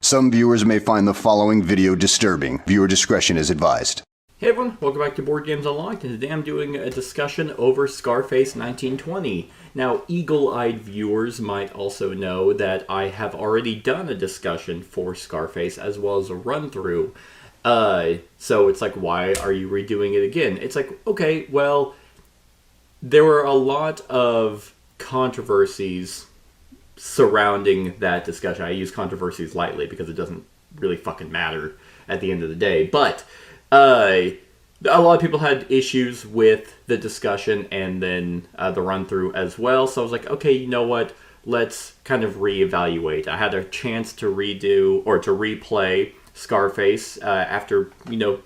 Some viewers may find the following video disturbing. Viewer discretion is advised. Hey everyone, welcome back to Board Games Unlocked, and today I'm doing a discussion over Scarface 1920. Now, eagle-eyed viewers might also know that I have already done a discussion for Scarface as well as a run-through. So it's like, why are you redoing it again? It's like, okay, well, there were a lot of controversies surrounding that discussion. I use controversies lightly because it doesn't really fucking matter at the end of the day, but a lot of people had issues with the discussion and then the run-through as well. So I was like, okay, you know what? Let's kind of reevaluate. I had a chance to redo or to replay Scarface after,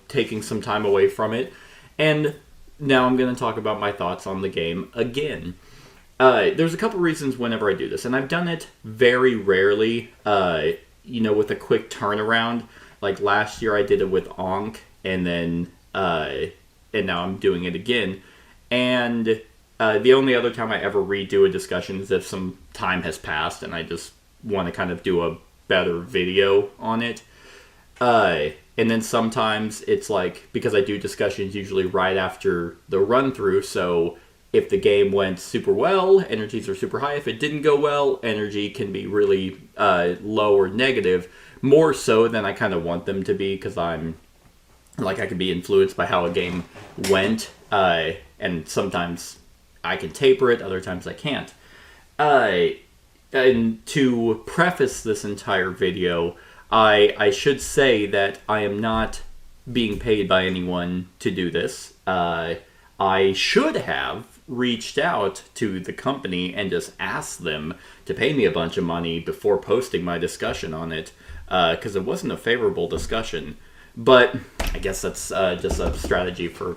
taking some time away from it. And now I'm going to talk about my thoughts on the game again. There's a couple reasons whenever I do this, and I've done it very rarely, with a quick turnaround. Like last year I did it with Onk, and then and now I'm doing it again. And the only other time I ever redo a discussion is if some time has passed and I just want to kind of do a better video on it. And then sometimes it's like, because I do discussions usually right after the run-through, so if the game went super well, energies are super high. If it didn't go well, energy can be really low or negative, more so than I kind of want them to be, because I can be influenced by how a game went, and sometimes I can taper it, other times I can't. And to preface this entire video, I should say that I am not being paid by anyone to do this. I should have reached out to the company and just asked them to pay me a bunch of money before posting my discussion on it, because it wasn't a favorable discussion. But I guess that's just a strategy for,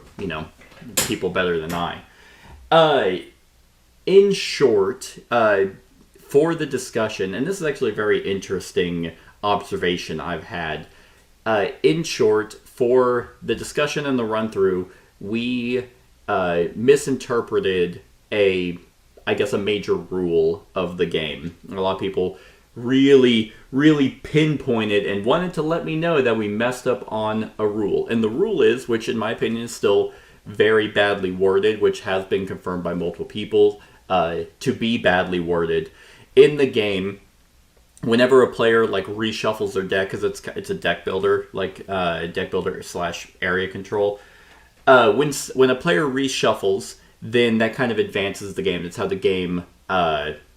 people better than I. In short, for the discussion, and this is actually a very interesting observation I've had. In short, for the discussion and the run-through, we misinterpreted a major rule of the game. A lot of people really pinpointed and wanted to let me know that we messed up on a rule. And the rule is, which in my opinion is still very badly worded, which has been confirmed by multiple people to be badly worded. In the game, whenever a player reshuffles their deck, because it's a deck builder, deck builder / area control, when a player reshuffles, then that kind of advances the game. That's how the game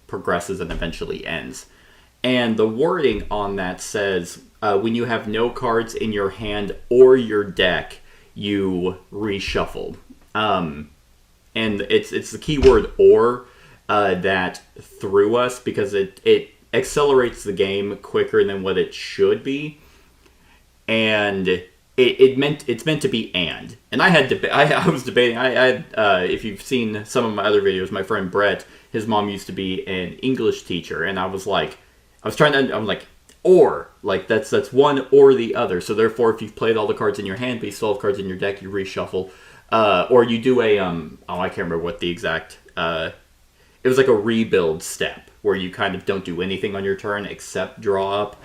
progresses and eventually ends. And the wording on that says, when you have no cards in your hand or your deck, you reshuffle. And it's the key word "or" that threw us, because it accelerates the game quicker than what it should be. And it's meant to be "and." And I had I was debating. If you've seen some of my other videos, my friend Brett, his mom used to be an English teacher, and I'm like, or, that's one or the other. So therefore, if you've played all the cards in your hand, but you still have cards in your deck, you reshuffle. Or you do I can't remember what the exact, it was like a rebuild step, where you kind of don't do anything on your turn except draw up,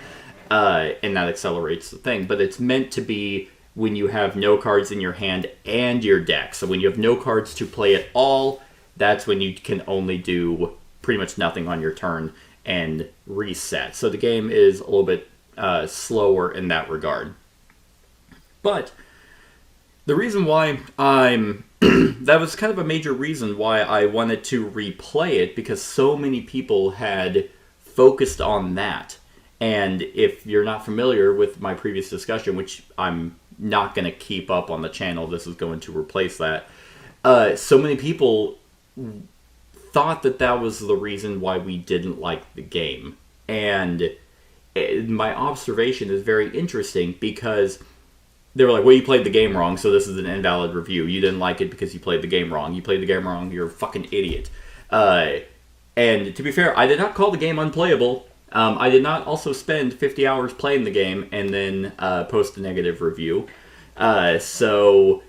and that accelerates the thing. But it's meant to be when you have no cards in your hand and your deck. So when you have no cards to play at all, that's when you can only do pretty much nothing on your turn and reset. So the game is a little bit slower in that regard. But the reason why that was kind of a major reason why I wanted to replay it, because so many people had focused on that. And if you're not familiar with my previous discussion, which I'm not going to keep up on the channel, this is going to replace that. So many people thought that was the reason why we didn't like the game. And my observation is very interesting, because they were like, well, you played the game wrong, so this is an invalid review. You didn't like it because you played the game wrong. You played the game wrong, you're a fucking idiot. And to be fair, I did not call the game unplayable. I did not also spend 50 hours playing the game and then post a negative review. So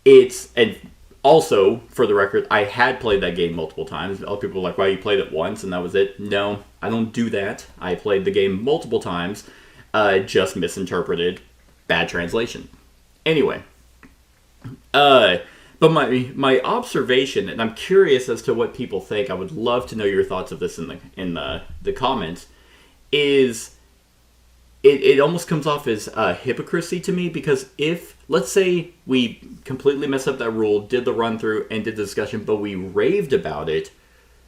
it's... And also, for the record, I had played that game multiple times. Other people were like, well, you played it once and that was it. No, I don't do that. I played the game multiple times. just misinterpreted, bad translation. Anyway, but my observation, and I'm curious as to what people think. I would love to know your thoughts of this in the comments. Is it almost comes off as hypocrisy to me, because if, let's say, we completely messed up that rule, did the run through and did the discussion, but we raved about it,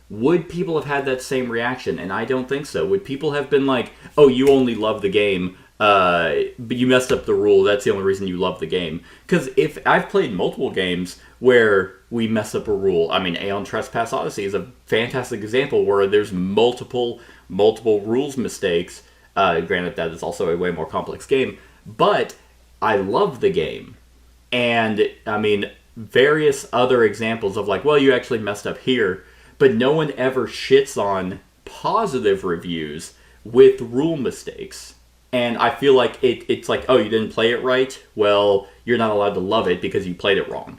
would people have had that same reaction? And I don't think so. Would people have been like, oh, you only love the game, but you messed up the rule, that's the only reason you love the game? Because if I've played multiple games where we mess up a rule, I mean, Aeon Trespass Odyssey is a fantastic example where there's multiple rules mistakes. Granted, that is also a way more complex game, but I love the game. And, I mean, various other examples of like, well, you actually messed up here, but no one ever shits on positive reviews with rule mistakes. And I feel like it's like, oh, you didn't play it right? Well, you're not allowed to love it because you played it wrong.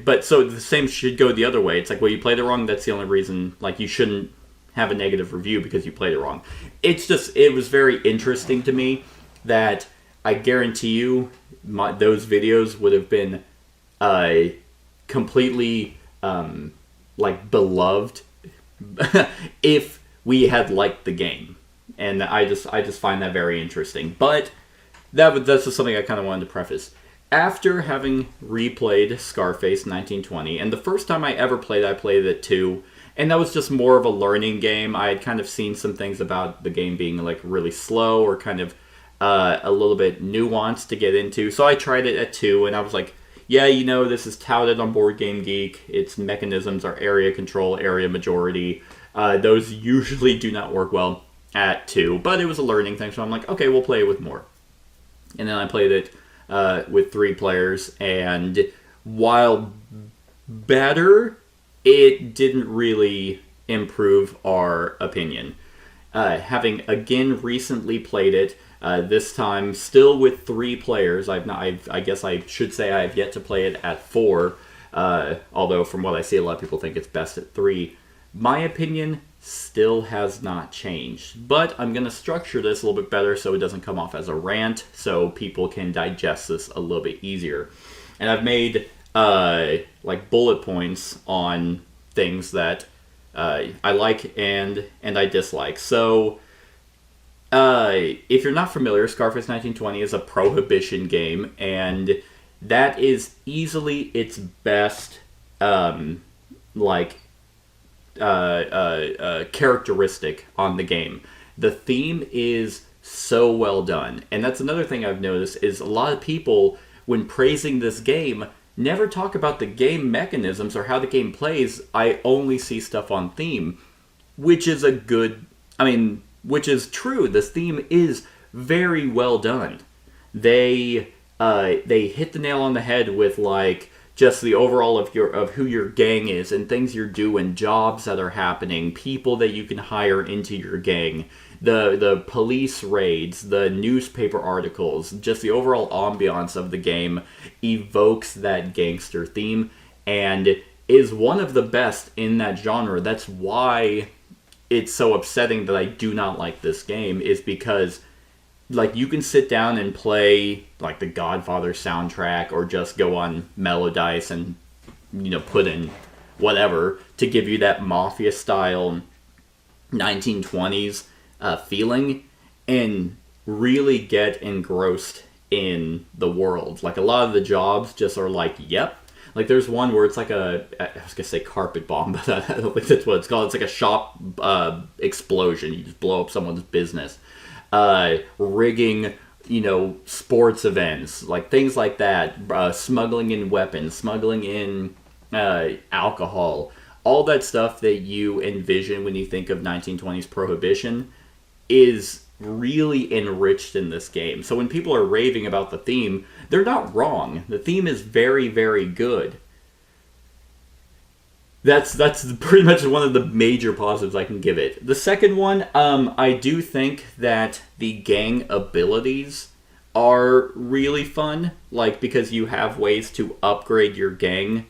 But so the same should go the other way. It's like, well, you played it wrong, that's the only reason, like, you shouldn't have a negative review because you played it wrong. It was very interesting to me that I guarantee you those videos would have been completely like beloved if we had liked the game. And I just find that very interesting. But that's just something I kind of wanted to preface. After having replayed Scarface 1920, and the first time I ever played, I played it too, and that was just more of a learning game. I had kind of seen some things about the game being like really slow or kind of a little bit nuanced to get into. So I tried it at 2, and I was like, yeah, you know, this is touted on Board Game Geek. Its mechanisms are area control, area majority. Those usually do not work well at 2, but it was a learning thing, so I'm like, okay, we'll play it with more. And then I played it with 3 players, and while better, it didn't really improve our opinion. Having again recently played it, this time still with 3 players. I guess I should say I have yet to play it at 4, although from what I see, a lot of people think it's best at 3. My opinion still has not changed, but I'm going to structure this a little bit better so it doesn't come off as a rant, so people can digest this a little bit easier. And I've made like bullet points on things that I like and I dislike. So if you're not familiar, Scarface 1920 is a Prohibition game, and that is easily its best characteristic on the game. The theme is so well done, and that's another thing I've noticed is a lot of people, when praising this game, never talk about the game mechanisms or how the game plays. I only see stuff on theme, which is which is true. This theme is very well done. They hit the nail on the head with like just the overall of who your gang is and things you're doing, jobs that are happening, people that you can hire into your gang, the police raids, the newspaper articles, just the overall ambiance of the game evokes that gangster theme and is one of the best in that genre. That's why it's so upsetting that I do not like this game, is because like you can sit down and play like the Godfather soundtrack or just go on Melodice and put in whatever to give you that mafia style 1920s feeling and really get engrossed in the world. Like a lot of the jobs just are like, yep. Like there's one where it's like I was gonna say carpet bomb, but I don't think that's what it's called. It's like a shop explosion. You just blow up someone's business. Rigging, sports events, like things like that, smuggling in weapons, smuggling in alcohol, all that stuff that you envision when you think of 1920s Prohibition is really enriched in this game. So when people are raving about the theme, they're not wrong. The theme is very, very good. That's pretty much one of the major positives I can give it. The second one, I do think that the gang abilities are really fun, like because you have ways to upgrade your gang.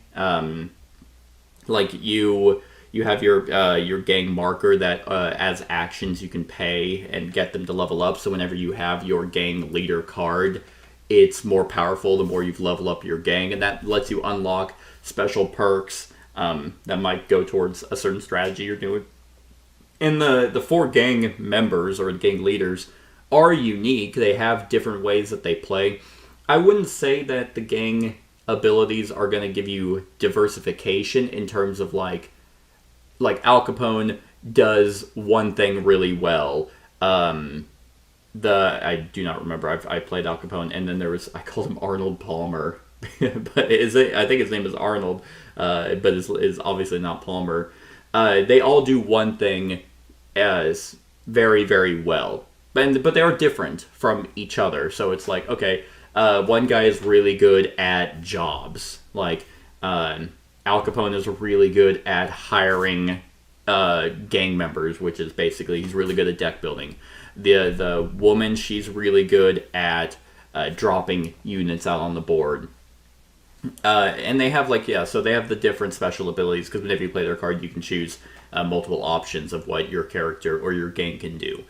Like you You have your gang marker that as actions you can pay and get them to level up. So whenever you have your gang leader card, it's more powerful the more you've leveled up your gang, and that lets you unlock special perks that might go towards a certain strategy you're doing. And the four gang members or gang leaders are unique. They have different ways that they play. I wouldn't say that the gang abilities are going to give you diversification in terms of like Al Capone does one thing really well. I do not remember. I played Al Capone, and then I called him Arnold Palmer, but I think his name is Arnold, but is obviously not Palmer. They all do one thing as very, very well, but they are different from each other. So it's like, okay, one guy is really good at jobs, like Al Capone is really good at hiring gang members, which is basically he's really good at deck building. The woman, she's really good at dropping units out on the board. And they have so they have the different special abilities, because whenever you play their card, you can choose multiple options of what your character or your gang can do.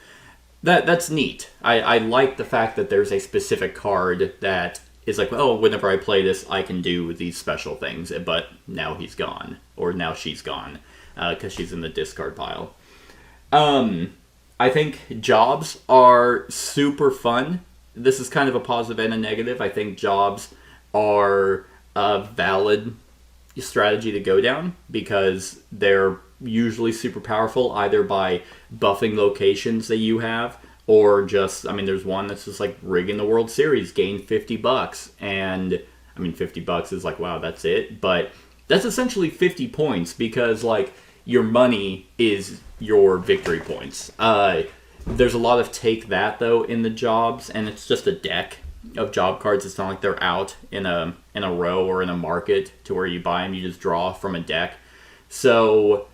That's neat. I like the fact that there's a specific card that is like, oh, whenever I play this, I can do these special things, but now he's gone, or now she's gone, because she's in the discard pile. I think jobs are super fun. This is kind of a positive and a negative. I think jobs are a valid strategy to go down, because they're usually super powerful, either by buffing locations that you have, or just, there's one that's just like rigging the World Series, gain $50, and $50 is like, wow, that's it, but that's essentially 50 points, because like your money is your victory points. There's a lot of take that though in the jobs, and it's just a deck of job cards. It's not like they're out in a row or in a market to where you buy them. You just draw from a deck. So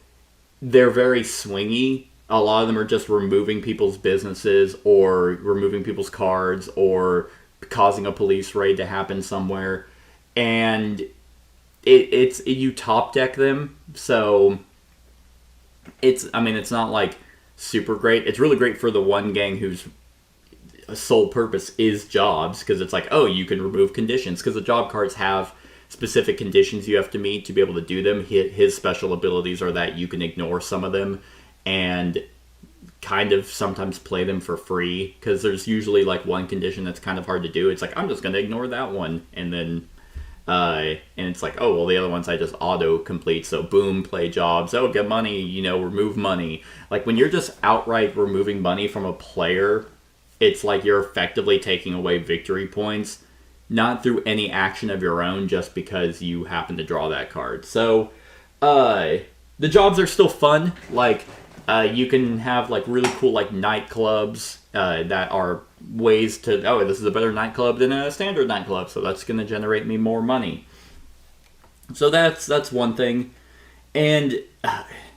they're very swingy. A lot of them are just removing people's businesses, or removing people's cards, or causing a police raid to happen somewhere. And you top deck them, so it's not like super great. It's really great for the one gang whose sole purpose is jobs, because it's like, oh, you can remove conditions, because the job cards have specific conditions you have to meet to be able to do them. His special abilities are that you can ignore some of them and kind of sometimes play them for free, because there's usually like one condition that's kind of hard to do. It's like, I'm just going to ignore that one, and then and it's like, oh, well, the other ones I just auto complete, so boom, play jobs, oh, get money, remove money. Like when you're just outright removing money from a player, it's like you're effectively taking away victory points, not through any action of your own, just because you happen to draw that card. So the jobs are still fun. Like you can have like really cool like nightclubs that are ways to, oh, this is a better nightclub than a standard nightclub, so that's going to generate me more money. So that's one thing. And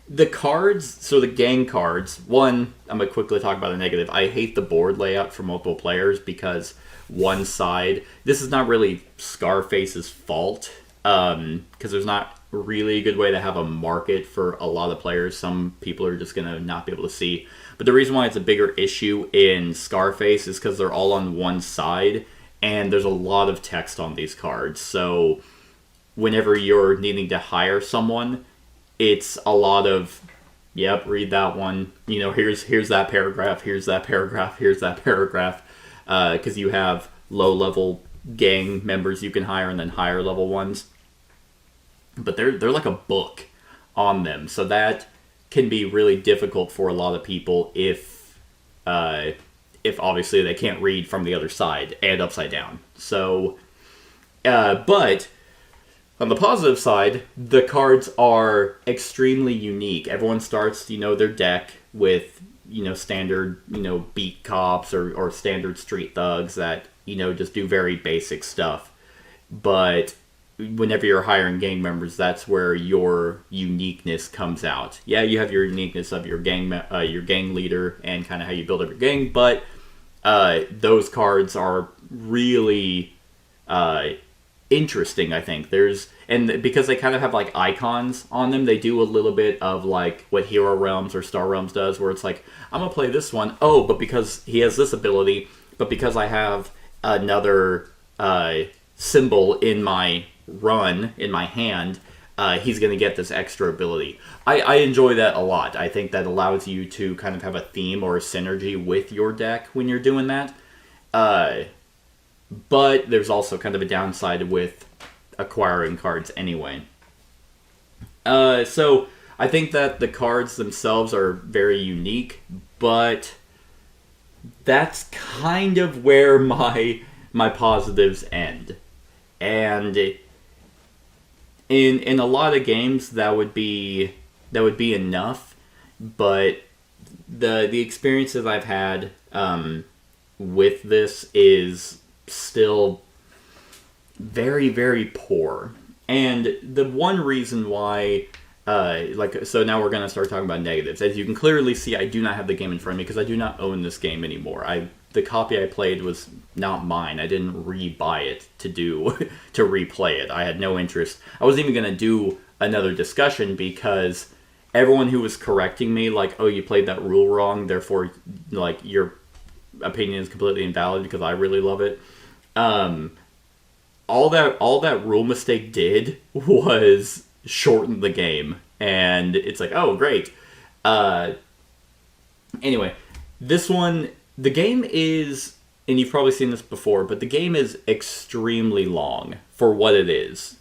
the cards, so the gang cards, one, I'm going to quickly talk about the negative. I hate the board layout for multiple players, because one side, this is not really Scarface's fault, because there's not really a good way to have a market for a lot of players. Some people are just going to not be able to see. But the reason why it's a bigger issue in Scarface is because they're all on one side, and there's a lot of text on these cards. So whenever you're needing to hire someone, it's a lot of, yep, read that one. Here's that paragraph, here's that paragraph, here's that paragraph. Because you have low-level gang members you can hire, and then higher-level ones. But they're like a book on them, so that can be really difficult for a lot of people if obviously they can't read from the other side and upside down. So, but on the positive side, the cards are extremely unique. Everyone starts, their deck with, standard, beat cops or standard street thugs that, just do very basic stuff. But whenever you're hiring gang members, that's where your uniqueness comes out. Yeah, you have your uniqueness of your gang leader and kind of how you build up your gang, but those cards are really interesting, I think. And because they kind of have like icons on them, they do a little bit of like what Hero Realms or Star Realms does, where it's like, I'm gonna play this one. Oh, but because he has this ability, but because I have another symbol in my run, in my hand, he's gonna get this extra ability. I enjoy that a lot. I think that allows you to kind of have a theme or a synergy with your deck when you're doing that. But there's also kind of a downside with acquiring cards anyway. So I think that the cards themselves are very unique, but that's kind of where my positives end. And in a lot of games that would be enough, but the experiences I've had with this is still very, very poor. And the one reason why, so now we're going to start talking about negatives. As you can clearly see, I do not have the game in front of me because I do not own this game anymore. The copy I played was not mine. I didn't re-buy it to replay it. I had no interest. I wasn't even going to do another discussion because everyone who was correcting me, like, oh, you played that rule wrong, therefore, like, your opinion is completely invalid because I really love it. All that rule mistake did was shorten the game, and it's like, oh, great. Anyway, this one, the game is, and you've probably seen this before, but the game is extremely long for what it is.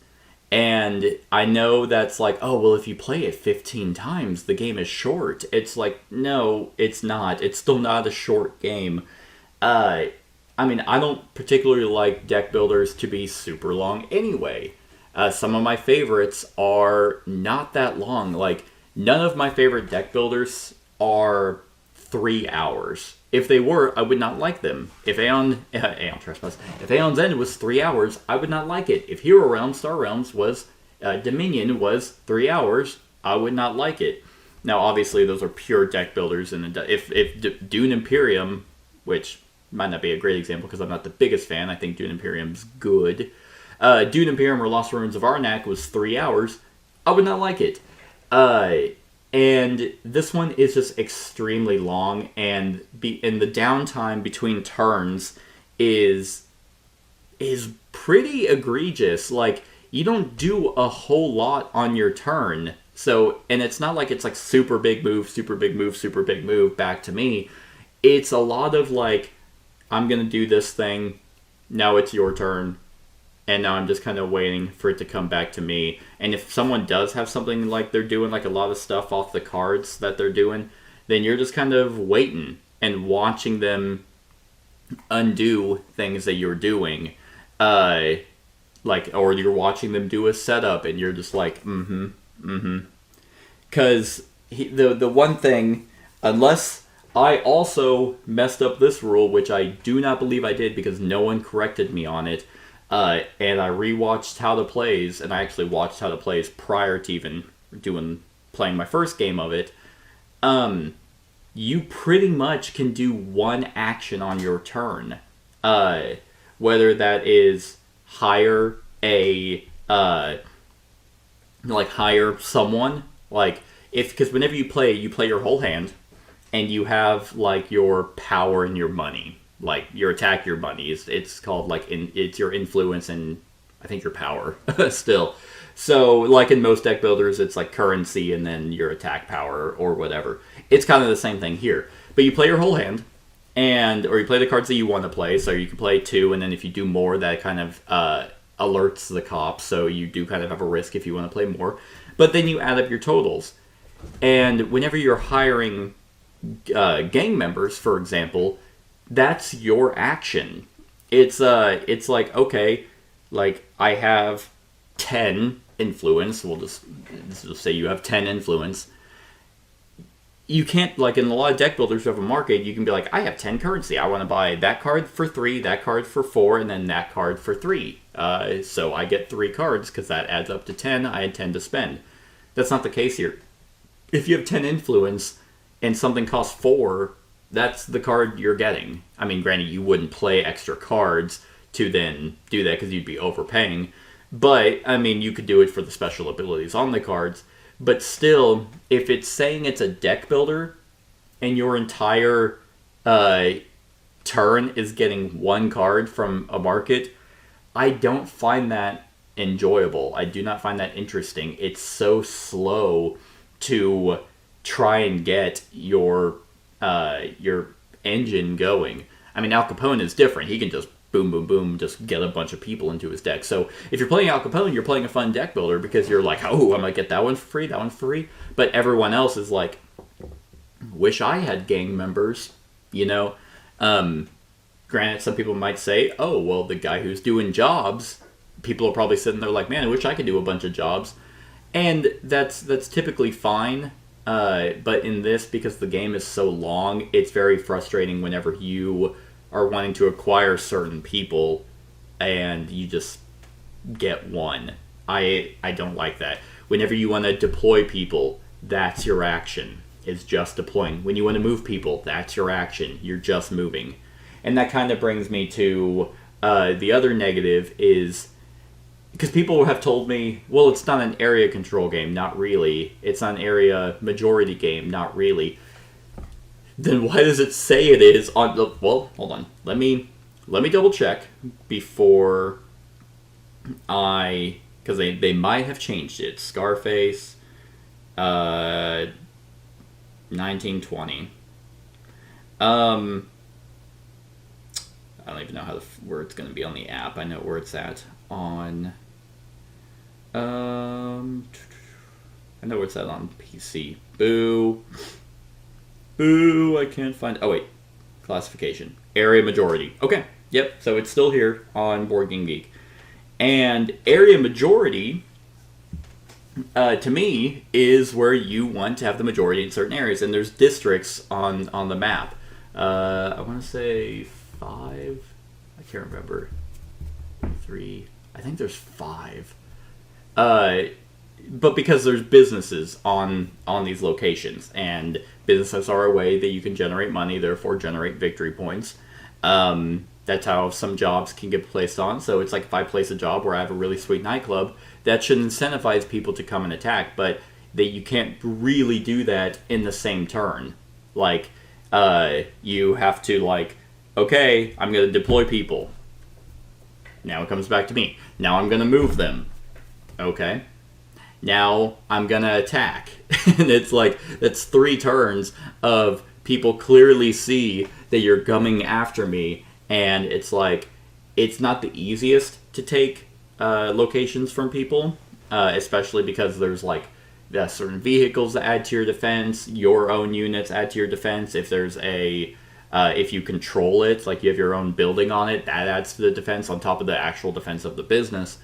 And I know that's like, oh, well, if you play it 15 times, the game is short. It's like, no, it's not. It's still not a short game. I mean, I don't particularly like deck builders to be super long anyway. Some of my favorites are not that long. Like, none of my favorite deck builders are 3 hours. If they were, I would not like them. If Aeon Trespass, if Aeon's End was 3 hours, I would not like it. If Hero Realms, Star Realms was, Dominion was 3 hours, I would not like it. Now, obviously, those are pure deck builders, and if Dune Imperium, which might not be a great example because I'm not the biggest fan, I think Dune Imperium's good. Dune Imperium or Lost Ruins of Arnak was 3 hours, I would not like it. And this one is just extremely long, and the downtime between turns is pretty egregious. Like, you don't do a whole lot on your turn. So, and it's not like it's like super big move, super big move, super big move back to me. It's a lot of like, I'm going to do this thing, now it's your turn, and now I'm just kind of waiting for it to come back to me. And if someone does have something like they're doing, like a lot of stuff off the cards that they're doing, then you're just kind of waiting and watching them undo things that you're doing. Or you're watching them do a setup, and you're just like, Because the one thing, unless I also messed up this rule, which I do not believe I did because no one corrected me on it, and I rewatched How to Plays, and I actually watched How to Plays prior to even playing my first game of it. You pretty much can do one action on your turn, whether that is hire someone, because whenever you play your whole hand, and you have like your power and your money. Like, your attack, your money. It's called, like, it's your influence and, I think, your power, still. So, like in most deck builders, it's like currency and then your attack power or whatever. It's kind of the same thing here. But you play your whole hand, or you play the cards that you want to play, so you can play 2, and then if you do more, that kind of alerts the cops, so you do kind of have a risk if you want to play more. But then you add up your totals. And whenever you're hiring gang members, for example, that's your action. It's like, okay, like, I have 10 influence. We'll just say you have 10 influence. You can't, like, in a lot of deck builders who have a market, you can be like, I have 10 currency. I want to buy that card for 3, that card for 4, and then that card for 3. So I get 3 cards because that adds up to 10. I had 10 to spend. That's not the case here. If you have 10 influence and something costs 4, that's the card you're getting. I mean, granted, you wouldn't play extra cards to then do that because you'd be overpaying. But, I mean, you could do it for the special abilities on the cards. But still, if it's saying it's a deck builder, and your entire turn is getting one card from a market, I don't find that enjoyable. I do not find that interesting. It's so slow to try and get your engine going. I mean, Al Capone is different. He can just boom, boom, boom, just get a bunch of people into his deck. So if you're playing Al Capone, you're playing a fun deck builder because you're like, oh, I'm going to get that one for free, that one for free. But everyone else is like, wish I had gang members, you know? Granted, some people might say, oh, well, the guy who's doing jobs, people are probably sitting there like, man, I wish I could do a bunch of jobs. And that's typically fine. But in this, because the game is so long, it's very frustrating whenever you are wanting to acquire certain people and you just get one. I don't like that. Whenever you want to deploy people, that's your action, is just deploying. When you want to move people, that's your action. You're just moving. And that kind of brings me to the other negative is, because people have told me, well, it's not an area control game. Not really. It's not an area majority game. Not really. Then why does it say it is on the... Well, hold on. Let me double check before I... Because they might have changed it. Scarface, 1920. I don't even know where it's going to be on the app. I know where it's at on... I know where it's at on PC. Boo. Boo, I can't find... Oh, wait. Classification. Area majority. Okay. Yep, so it's still here on Board Game Geek. And area majority, to me, is where you want to have the majority in certain areas. And there's districts on the map. I want to say 5. I can't remember. 3. I think there's 5. But because there's businesses on these locations, and businesses are a way that you can generate money, therefore generate victory points. That's how some jobs can get placed on. So it's like if I place a job where I have a really sweet nightclub, that should incentivize people to come and attack, but that you can't really do that in the same turn. Like, you have to, like, okay, I'm going to deploy people. Now it comes back to me. Now I'm going to move them. Okay. Now I'm going to attack. And it's like, that's 3 turns of people clearly see that you're coming after me. And it's like, it's not the easiest to take locations from people, especially because there's like certain vehicles that add to your defense, your own units add to your defense. If there's if you control it, like you have your own building on it, that adds to the defense on top of the actual defense of the business.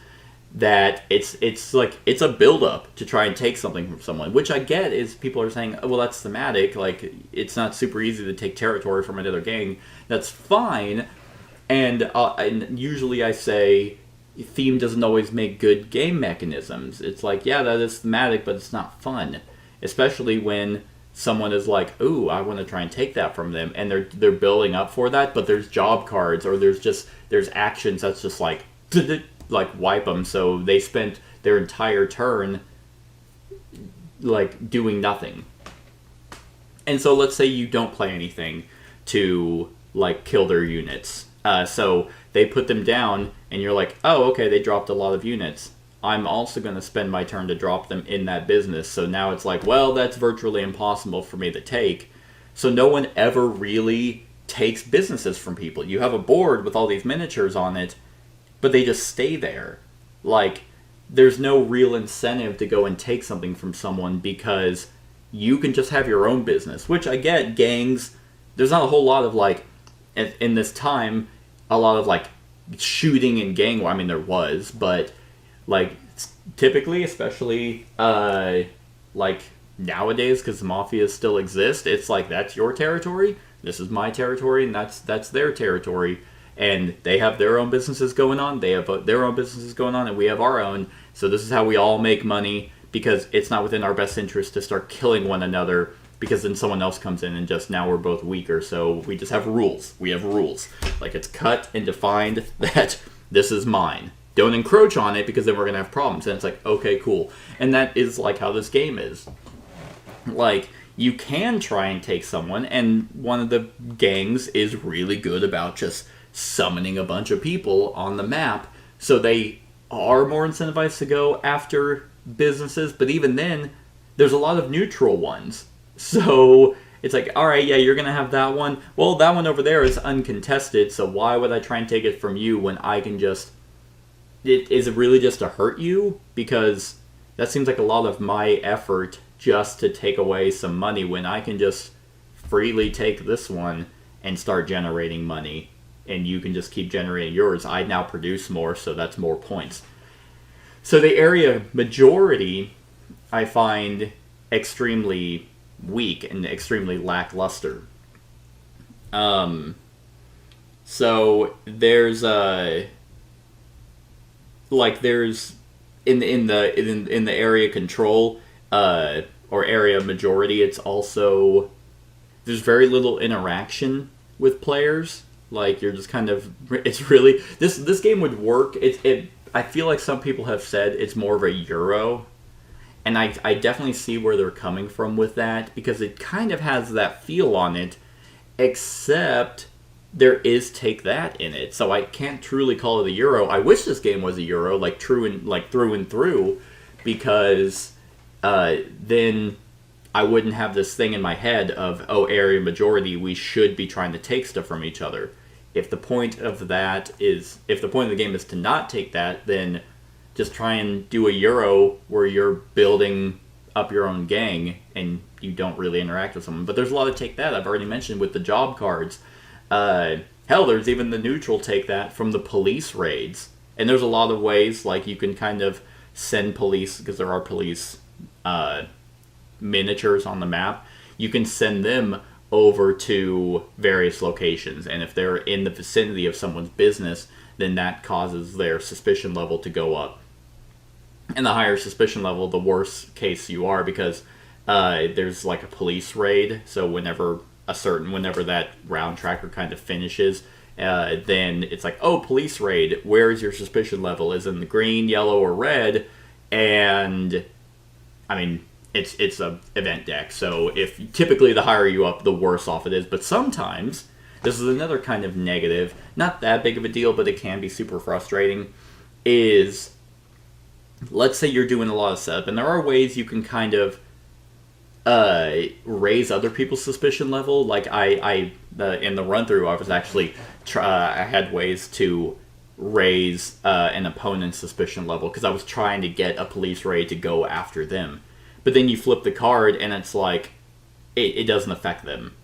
That it's like, it's a build-up to try and take something from someone, which I get is people are saying, oh, well, that's thematic, like, it's not super easy to take territory from another gang. That's fine, and usually I say, theme doesn't always make good game mechanisms. It's like, yeah, that is thematic, but it's not fun, especially when someone is like, ooh, I want to try and take that from them, and they're building up for that, but there's job cards, or there's actions that's just like wipe them, so they spent their entire turn like doing nothing. And so let's say you don't play anything to like kill their units, so they put them down and you're like, oh, okay, they dropped a lot of units. I'm also going to spend my turn to drop them in that business. So now it's like, well, that's virtually impossible for me to take. So no one ever really takes businesses from people. You have a board with all these miniatures on it, but they just stay there. Like, there's no real incentive to go and take something from someone because you can just have your own business. Which I get, gangs, there's not a whole lot of, like, in this time, a lot of, like, shooting and gang war. I mean, there was, but, like, typically, especially, like, nowadays, because the mafias still exist, it's like, that's your territory, this is my territory, and that's their territory. And they have their own businesses going on, they have their own businesses going on, and we have our own. So this is how we all make money, because it's not within our best interest to start killing one another, because then someone else comes in and just, now we're both weaker. So we just have rules. We have rules. Like, it's cut and defined that this is mine. don't encroach on it because then we're going to have problems. And it's like, okay, cool. And that is like how this game is. Like, you can try and take someone, and one of the gangs is really good about just summoning a bunch of people on the map, so they are more incentivized to go after businesses, but even then, there's a lot of neutral ones. So it's like, alright, yeah, you're gonna have that one. Well, that one over there is uncontested, so why would I try and take it from you when I can just... Is it really just to hurt you? Because that seems like a lot of my effort just to take away some money when I can just freely take this one and start generating money, and you can just keep generating yours. I now produce more, so that's more points. So the area majority I find extremely weak and extremely lackluster. So there's there's in the area control or area majority, it's also, there's very little interaction with players. Like, you're just kind of, it's really, this game would work. I feel like some people have said it's more of a Euro, and I definitely see where they're coming from with that, because it kind of has that feel on it, except there is Take That in it, so I can't truly call it a Euro. I wish this game was a Euro, like through and through, because then I wouldn't have this thing in my head of, oh, area majority, we should be trying to take stuff from each other. If the point of the game is to not take that, then just try and do a Euro where you're building up your own gang and you don't really interact with someone. But there's a lot of Take That I've already mentioned with the job cards. Hell, there's even the neutral Take That from the police raids. And there's a lot of ways, like, you can kind of send police, because there are police miniatures on the map, you can send them over to various locations, and if they're in the vicinity of someone's business, then that causes their suspicion level to go up. And the higher suspicion level, the worse case you are, because there's like a police raid, so whenever that round tracker kind of finishes, then it's like, oh, police raid, where is your suspicion level? Is it in the green, yellow, or red? And I mean, it's a event deck, so if typically the higher you up, the worse off it is. But sometimes, this is another kind of negative, not that big of a deal, but it can be super frustrating, is, let's say you're doing a lot of setup, and there are ways you can kind of raise other people's suspicion level. Like, in the run-through, I was actually, I had ways to raise an opponent's suspicion level, because I was trying to get a police raid to go after them. But then you flip the card, and it's like, it doesn't affect them.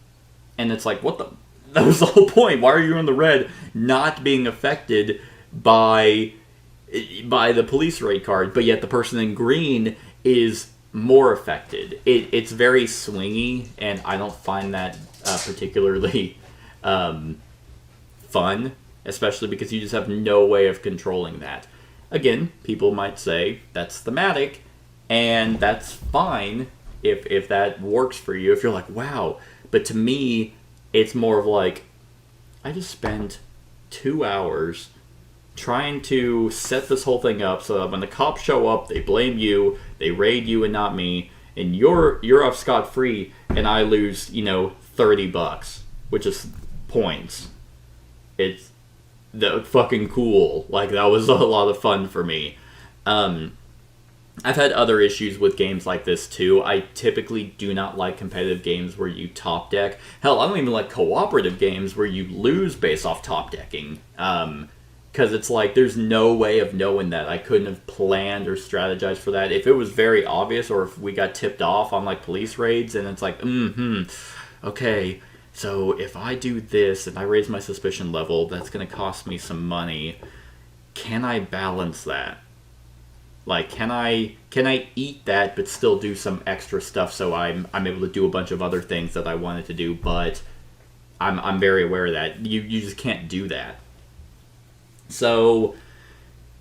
And it's like, what the... That was the whole point. Why are you in the red not being affected by the police raid card, but yet the person in green is more affected? It's very swingy, and I don't find that particularly fun, especially because you just have no way of controlling that. Again, people might say that's thematic, and that's fine if that works for you, if you're like, wow. But to me, it's more of like, I just spent 2 hours trying to set this whole thing up so that when the cops show up, they blame you, they raid you and not me, and you're off scot-free, and I lose, $30, which is points. It's fucking cool. Like, that was a lot of fun for me. I've had other issues with games like this too. I typically do not like competitive games where you top deck. Hell, I don't even like cooperative games where you lose based off top decking. Because it's like, there's no way of knowing that. I couldn't have planned or strategized for that. If it was very obvious, or if we got tipped off on like police raids, and it's like, okay, so if I do this and I raise my suspicion level, that's going to cost me some money. Can I balance that? Like, can I eat that but still do some extra stuff so I'm able to do a bunch of other things that I wanted to do, but I'm very aware of that. You just can't do that. So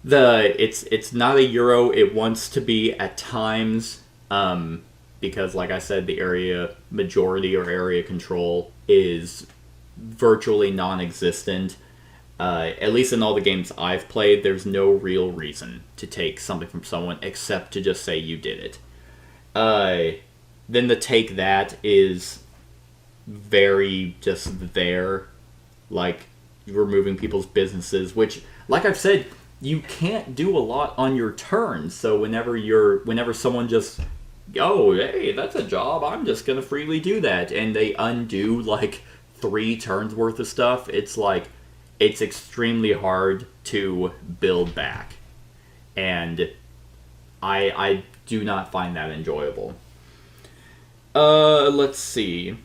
it's not a Euro. It wants to be at times, because like I said, the area majority or area control is virtually non-existent. At least in all the games I've played, there's no real reason to take something from someone except to just say you did it. Then the take that is very just there, like removing people's businesses, which, like I've said, you can't do a lot on your turn. So whenever someone just, oh, hey, that's a job, I'm just gonna freely do that, and they undo like 3 turns worth of stuff, it's like, it's extremely hard to build back. And I do not find that enjoyable. Let's see.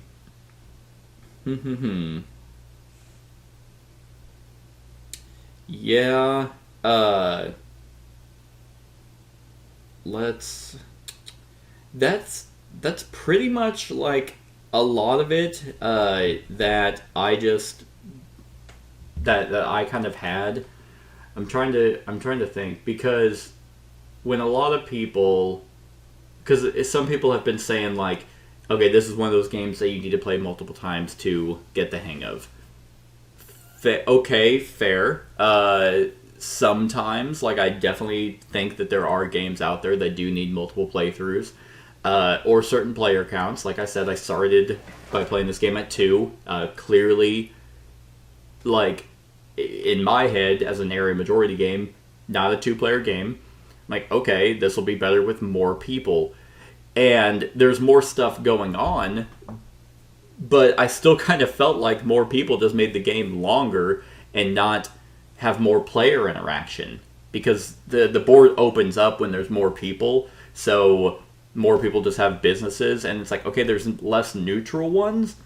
Yeah, let's... That's pretty much, like, a lot of it, that I just... That I kind of had. I'm trying to think, because when a lot of people... Because some people have been saying, like, okay, this is one of those games that you need to play multiple times to get the hang of. Okay, fair. Sometimes, like, I definitely think that there are games out there that do need multiple playthroughs. Or certain player counts. Like I said, I started by playing this game at 2. Clearly, like, in my head, as an area majority game, not a 2-player game. Like, okay, this will be better with more people. And there's more stuff going on, but I still kind of felt like more people just made the game longer and not have more player interaction. Because the board opens up when there's more people, so more people just have businesses, and it's like, okay, there's less neutral ones.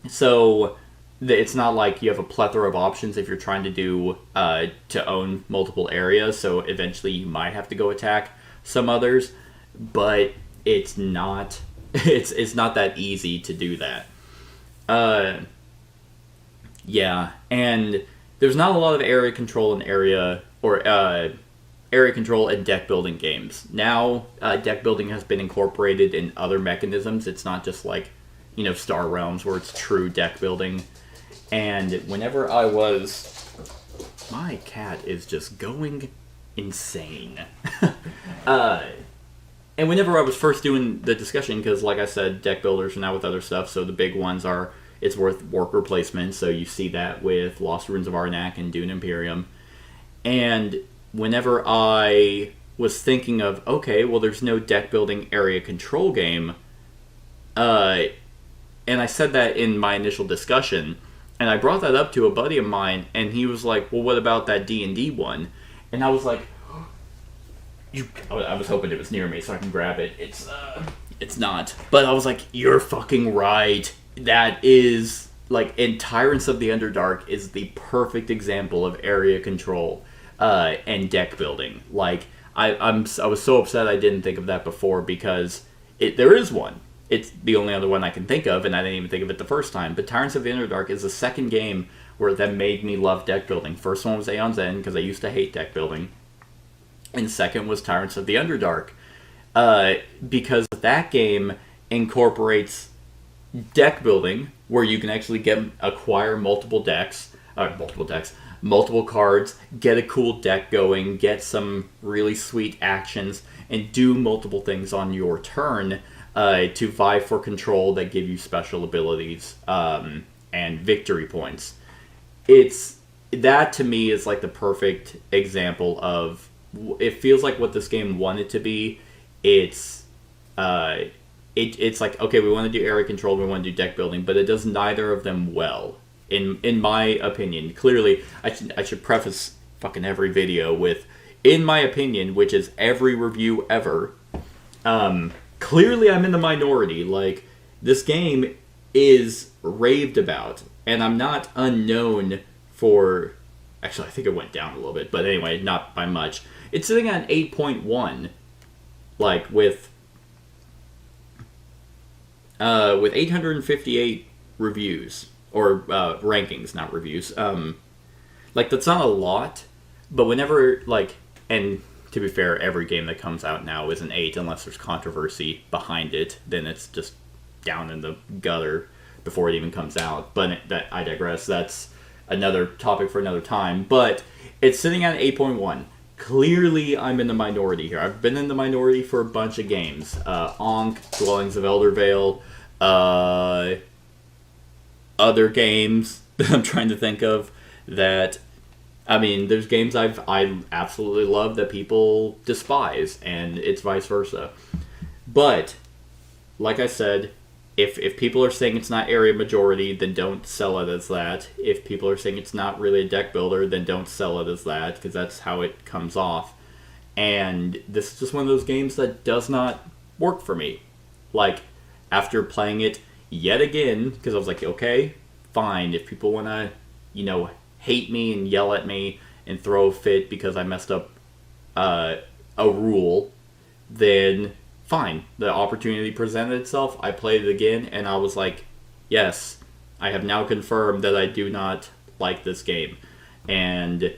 So it's not like you have a plethora of options if you're trying to own multiple areas, so eventually you might have to go attack some others. But it's not it's not that easy to do that. Yeah, and there's not a lot of area control and area control and deck building games. Now, deck building has been incorporated in other mechanisms. It's not just like, Star Realms where it's true deck building. And whenever my cat is just going insane. And whenever I was first doing the discussion, because like I said, deck builders are now with other stuff, so the big ones are, it's worth worker placement, so you see that with Lost Ruins of Arnak and Dune Imperium. And whenever I was thinking of, okay, well, there's no deck building area control game, and I said that in my initial discussion, and I brought that up to a buddy of mine, and he was like, well, what about that D&D one? And I was like, I was hoping it was near me so I can grab it. It's not. But I was like, you're fucking right. That is, like, in Tyrants of the Underdark is the perfect example of area control and deck building. Like, I was so upset I didn't think of that before, because there is one. It's the only other one I can think of, and I didn't even think of it the first time. But Tyrants of the Underdark is the second game where that made me love deck building. First one was Aeon's End, because I used to hate deck building. And second was Tyrants of the Underdark, because that game incorporates deck building, where you can actually acquire multiple cards, get a cool deck going, get some really sweet actions, and do multiple things on your turn to vie for control that give you special abilities and victory points. That to me is like the perfect example of, it feels like what this game wanted to be. It's like, okay, we want to do area control, we want to do deck building, but it does neither of them well, in my opinion. Clearly, I should preface fucking every video with, in my opinion, which is every review ever. Clearly, I'm in the minority. Like, this game is raved about, and I'm not unknown for... Actually, I think it went down a little bit, but anyway, not by much. It's sitting at an 8.1, like, with 858 reviews, or rankings, not reviews. Like, that's not a lot, but whenever, like, and to be fair, every game that comes out now is an 8, unless there's controversy behind it, then it's just down in the gutter before it even comes out. But I digress. That's another topic for another time. But it's sitting at 8.1. Clearly, I'm in the minority here. I've been in the minority for a bunch of games. Ankh, Dwellings of Eldervale, other games that I'm trying to think of that... I mean, there's games I absolutely love that people despise, and it's vice versa. But, like I said, if people are saying it's not area majority, then don't sell it as that. If people are saying it's not really a deck builder, then don't sell it as that, because that's how it comes off. And this is just one of those games that does not work for me. Like, after playing it yet again, because I was like, okay, fine, if people want to, hate me and yell at me and throw a fit because I messed up a rule, then fine. The opportunity presented itself. I played it again, and I was like, yes, I have now confirmed that I do not like this game. And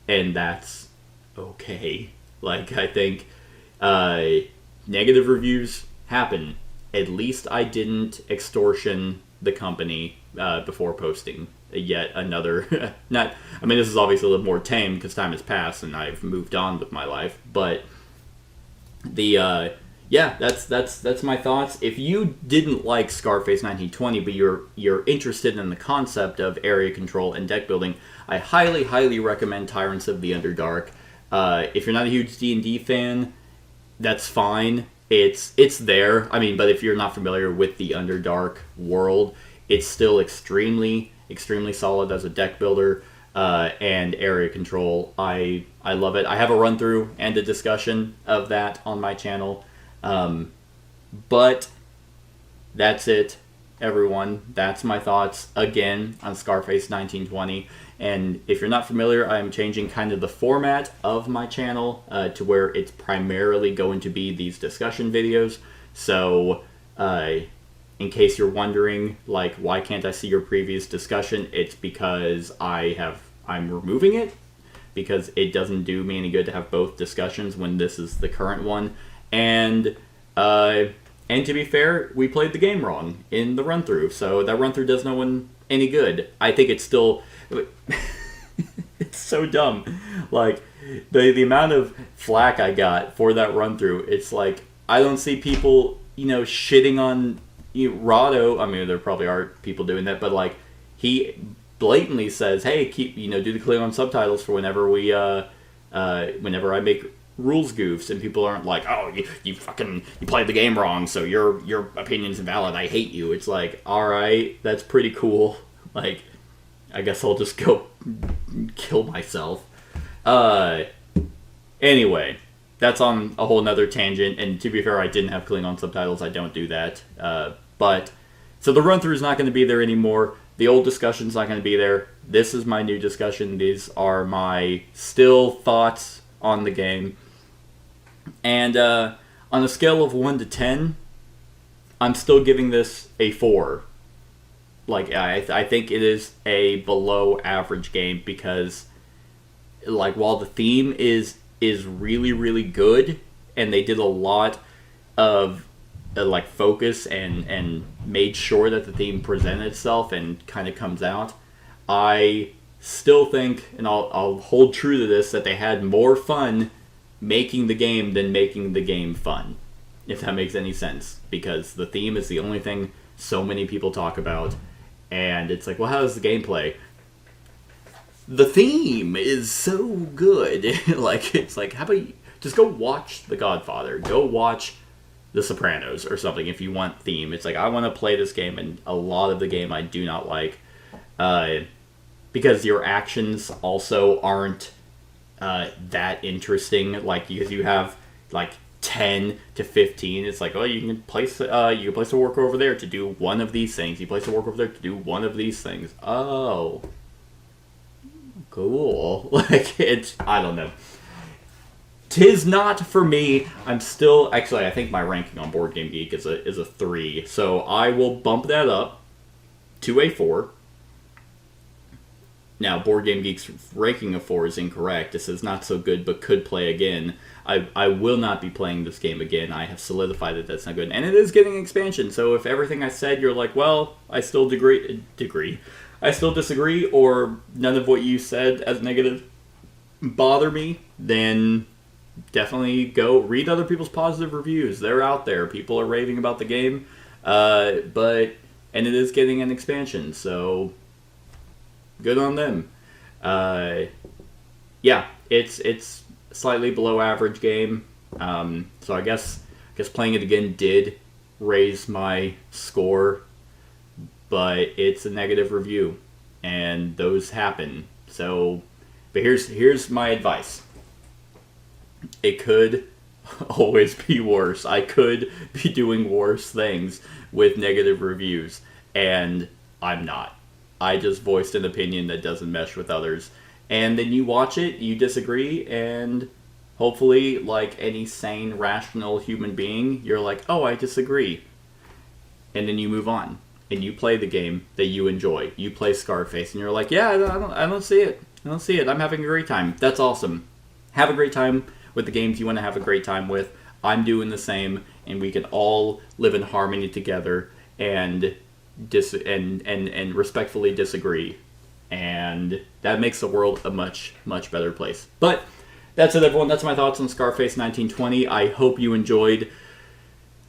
that's okay. Like, I think negative reviews happen. At least I didn't extortion the company before posting yet another this is obviously a little more tame because time has passed and I've moved on with my life, but that's my thoughts. If you didn't like Scarface 1920 but you're interested in the concept of area control and deck building, I highly recommend Tyrants of the Underdark. If you're not a huge D&D fan, that's fine. It's there. I mean, but if you're not familiar with the Underdark world, it's still extremely solid as a deck builder and area control. I love it. I have a run through and a discussion of that on my channel. But that's it, everyone. That's my thoughts again on Scarface 1920. And if you're not familiar, I am changing kind of the format of my channel to where it's primarily going to be these discussion videos. So in case you're wondering, like, why can't I see your previous discussion? It's because I'm removing it because it doesn't do me any good to have both discussions when this is the current one. And to be fair, we played the game wrong in the run through, so that run through does no one any good. I think it's still it's so dumb. Like the amount of flack I got for that run through, it's like I don't see people shitting on Rado. I mean, there probably are people doing that, but like he blatantly says, "Hey, keep do the Klingon subtitles for whenever whenever I make rules goofs," and people aren't like, "Oh, you played the game wrong, so your opinion's invalid. I hate you." It's like, all right, that's pretty cool. Like, I guess I'll just go kill myself. Anyway. That's on a whole nother tangent, and to be fair, I didn't have Klingon subtitles. I don't do that. But so the run-through is not going to be there anymore. The old discussion's not going to be there. This is my new discussion. These are my still thoughts on the game. And on a scale of 1 to 10, I'm still giving this a 4. Like, I think it is a below average game because, like, while the theme is really good, and they did a lot of like focus and made sure that the theme presented itself and kind of comes out, I still think, and I'll hold true to this, that they had more fun making the game than making the game fun, if that makes any sense, because the theme is the only thing so many people talk about, and it's like, well, how does the gameplay? The theme is so good. Like, it's like, how about you just go watch The Godfather, go watch The Sopranos or something if you want theme. It's like, I want to play this game, and a lot of the game I do not like because your actions also aren't that interesting. Like, because you have like 10 to 15, it's like, oh, you can place a worker over there to do one of these things. You place a worker over there to do one of these things. Oh, cool. Like, it's, I don't know. 'Tis not for me. I'm still, actually, I think my ranking on Board Game Geek is a 3, so I will bump that up to a 4. Now, Board Game Geek's ranking of 4 is incorrect. It says not so good, but could play again. I will not be playing this game again. I have solidified that that's not good. And it is getting expansion, so if everything I said, you're like, well, I still I still disagree, or none of what you said as negative bother me, then definitely go read other people's positive reviews. They're out there. People are raving about the game, and it is getting an expansion, so good on them. Yeah, it's slightly below average game. So I guess playing it again did raise my score, but it's a negative review, and those happen. So, but here's my advice. It could always be worse. I could be doing worse things with negative reviews, and I'm not. I just voiced an opinion that doesn't mesh with others. And then you watch it, you disagree, and hopefully, like any sane, rational human being, you're like, oh, I disagree. And then you move on. And you play the game that you enjoy. You play Scarface, and you're like, yeah, I don't see it. I don't see it. I'm having a great time. That's awesome. Have a great time with the games you want to have a great time with. I'm doing the same, and we can all live in harmony together and respectfully disagree. And that makes the world a much, much better place. But that's it, everyone. That's my thoughts on Scarface 1920. I hope you enjoyed.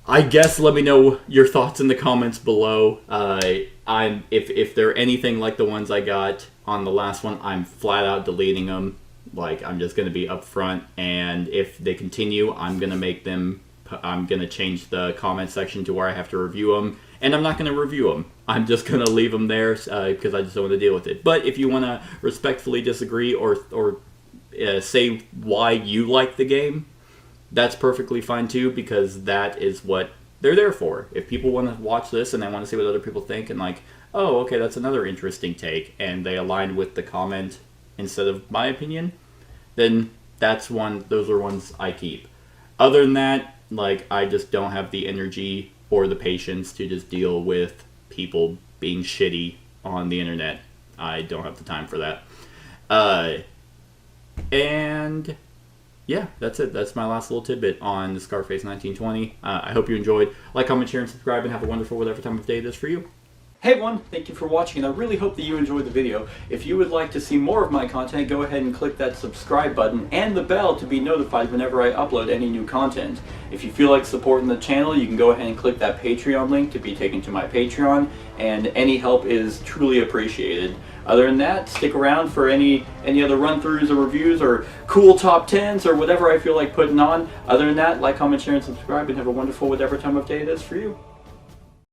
I guess let me know your thoughts in the comments below. If they're anything like the ones I got on the last one, I'm flat out deleting them. Like, I'm just going to be upfront. And if they continue, I'm going to change the comment section to where I have to review them. And I'm not going to review them. I'm just going to leave them there because I just don't want to deal with it. But if you want to respectfully disagree or say why you like the game, that's perfectly fine too, because that is what they're there for. If people want to watch this and they want to see what other people think and like, oh, okay, that's another interesting take, and they align with the comment instead of my opinion, then those are ones I keep. Other than that, like, I just don't have the energy or the patience to just deal with people being shitty on the internet. I don't have the time for that. And yeah, that's it. That's my last little tidbit on the Scarface 1920. I hope you enjoyed. Like, comment, share, and subscribe, and have a wonderful whatever time of day it is for you. Hey everyone, thank you for watching, and I really hope that you enjoyed the video. If you would like to see more of my content, go ahead and click that subscribe button and the bell to be notified whenever I upload any new content. If you feel like supporting the channel, you can go ahead and click that Patreon link to be taken to my Patreon, and any help is truly appreciated. Other than that, stick around for any other run-throughs or reviews or cool top 10s or whatever I feel like putting on. Other than that, like, comment, share, and subscribe, and have a wonderful whatever time of day it is for you.